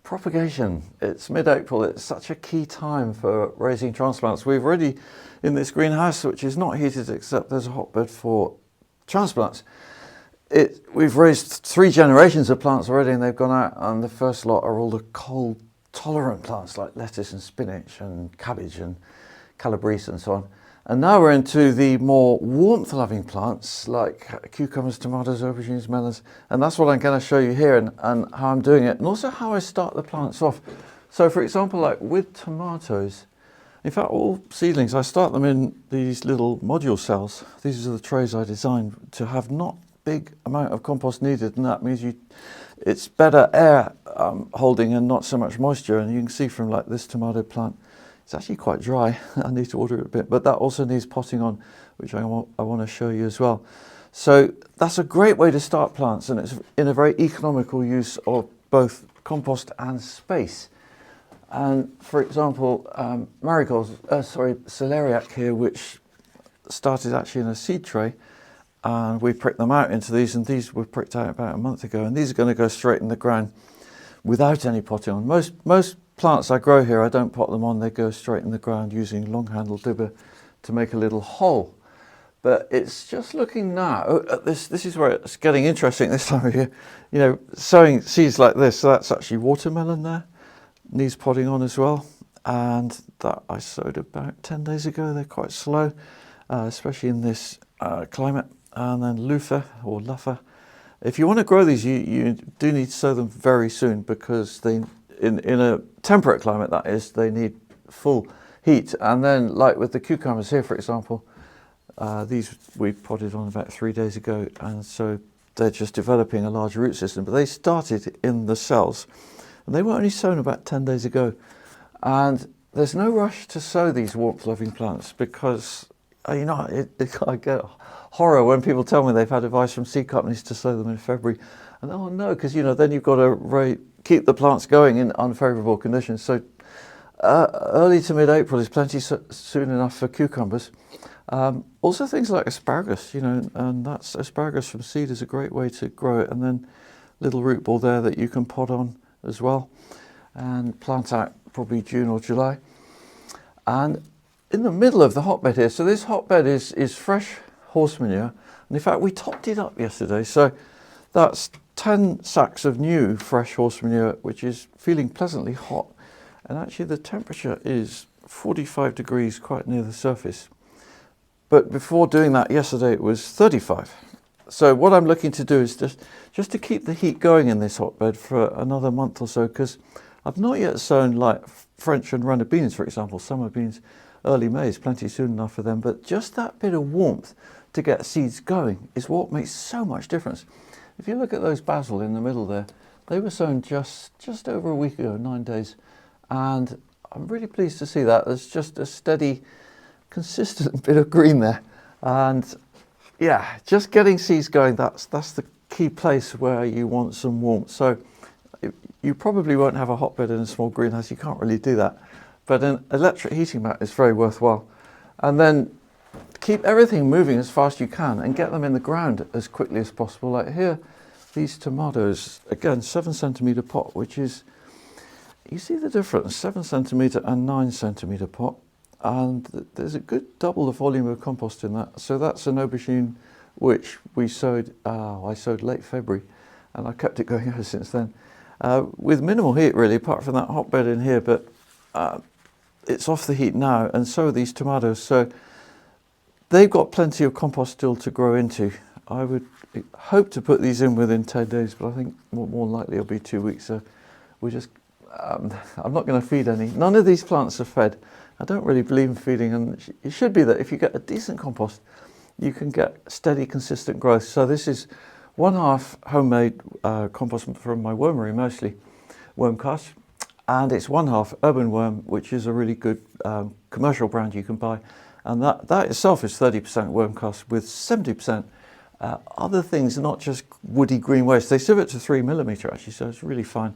Propagation. It's mid-April. It's such a key time for raising transplants. We've already, in this greenhouse, which is not heated except there's a hotbed for transplants, we've raised 3 generations of plants already, and they've gone out, and the first lot are all the cold tolerant plants like lettuce and spinach and cabbage and calabrese and so on. And now we're into the more warmth-loving plants like cucumbers, tomatoes, aubergines, melons, and that's what I'm going to show you here and how I'm doing it, and also how I start the plants off. So for example, like with tomatoes, in fact all seedlings, I start them in these little module cells. These are the trays I designed to have not big amount of compost needed, and that means it's better air holding and not so much moisture. And you can see from like this tomato plant, it's actually quite dry. I need to water it a bit, but that also needs potting on, which I want to show you as well. So that's a great way to start plants, and it's in a very economical use of both compost and space. And for example, marigolds, celeriac here, which started actually in a seed tray, and we pricked them out into these, and these were pricked out about a month ago, and these are going to go straight in the ground without any potting on. Most plants I grow here, I don't pot them on, they go straight in the ground using long handle dibber to make a little hole. But it's just looking now at this is where it's getting interesting this time of year. You know, sowing seeds like this, so that's actually watermelon there, needs potting on as well. And that I sowed about 10 days ago. They're quite slow, especially in this climate. And then loofah or luffa. If you want to grow these, you do need to sow them very soon, because they, in a temperate climate that is, they need full heat. And then like with the cucumbers here, for example, these we potted on about 3 days ago, and so they're just developing a large root system. But they started in the cells, and they were only sown about 10 days ago. And there's no rush to sow these warmth-loving plants, because I get horror when people tell me they've had advice from seed companies to sow them in February, and oh no, because then you've got to keep the plants going in unfavourable conditions. So early to mid-April is plenty soon enough for cucumbers. Also things like asparagus, and that's asparagus from seed is a great way to grow it, and then little root ball there that you can pot on as well, and plant out probably June or July. And in the middle of the hotbed here, so this hotbed is fresh horse manure, and in fact we topped it up yesterday, so that's 10 sacks of new fresh horse manure, which is feeling pleasantly hot, and actually the temperature is 45 degrees quite near the surface. But before doing that yesterday it was 35. So what I'm looking to do is just to keep the heat going in this hotbed for another month or so, because I've not yet sown like French and runner beans, for example. Summer beans, early May is plenty soon enough for them, but just that bit of warmth to get seeds going is what makes so much difference. If you look at those basil in the middle there, they were sown just over a week ago, 9 days, and I'm really pleased to see that. There's just a steady, consistent bit of green there, and yeah, just getting seeds going, that's the key place where you want some warmth. So you probably won't have a hotbed in a small greenhouse, you can't really do that, but an electric heating mat is very worthwhile. And then keep everything moving as fast as you can and get them in the ground as quickly as possible. Like here, these tomatoes, again, 7 centimetre pot, which is, you see the difference, 7 centimetre and 9 centimetre pot. And there's a good double the volume of compost in that. So that's an aubergine which we sowed, I sowed late February, and I kept it going ever since then. With minimal heat really, apart from that hotbed in here, but it's off the heat now, and so are these tomatoes. So they've got plenty of compost still to grow into. I would hope to put these in within 10 days, but I think more likely it'll be 2 weeks. So we just, I'm not going to feed any. None of these plants are fed. I don't really believe in feeding, and it should be that if you get a decent compost, you can get steady, consistent growth. So this is 1/2 homemade compost from my wormery, mostly wormcasts, and it's 1/2 Urban Wyrm, which is a really good commercial brand you can buy, and that itself is 30% wormcast with 70% other things, not just woody green waste. They sieve it to 3mm actually, so it's really fine,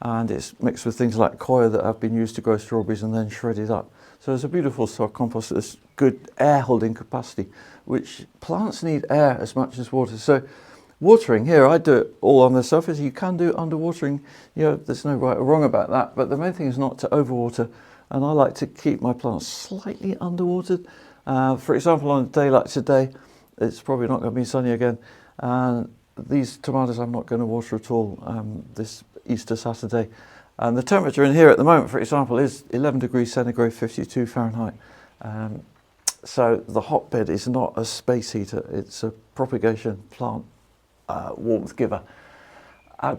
and it's mixed with things like coir that have been used to grow strawberries and then shredded up. So it's a beautiful soil compost that's good air holding capacity, which plants need air as much as water. So Watering here, I do it all on the surface. You can do underwatering, you know, there's no right or wrong about that, but the main thing is not to overwater, and I like to keep my plants slightly underwatered. For example, on a day like today, it's probably not going to be sunny again, and these tomatoes I'm not going to water at all this Easter Saturday. And the temperature in here at the moment, for example, is 11 degrees centigrade, 52 Fahrenheit. So the hotbed is not a space heater, it's a propagation plant warmth giver.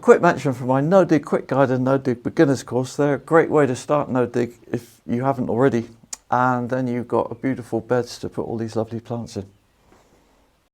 Quick mention for my No Dig Quick Guide and No Dig Beginners course. They're a great way to start No Dig if you haven't already, and then you've got beautiful beds to put all these lovely plants in.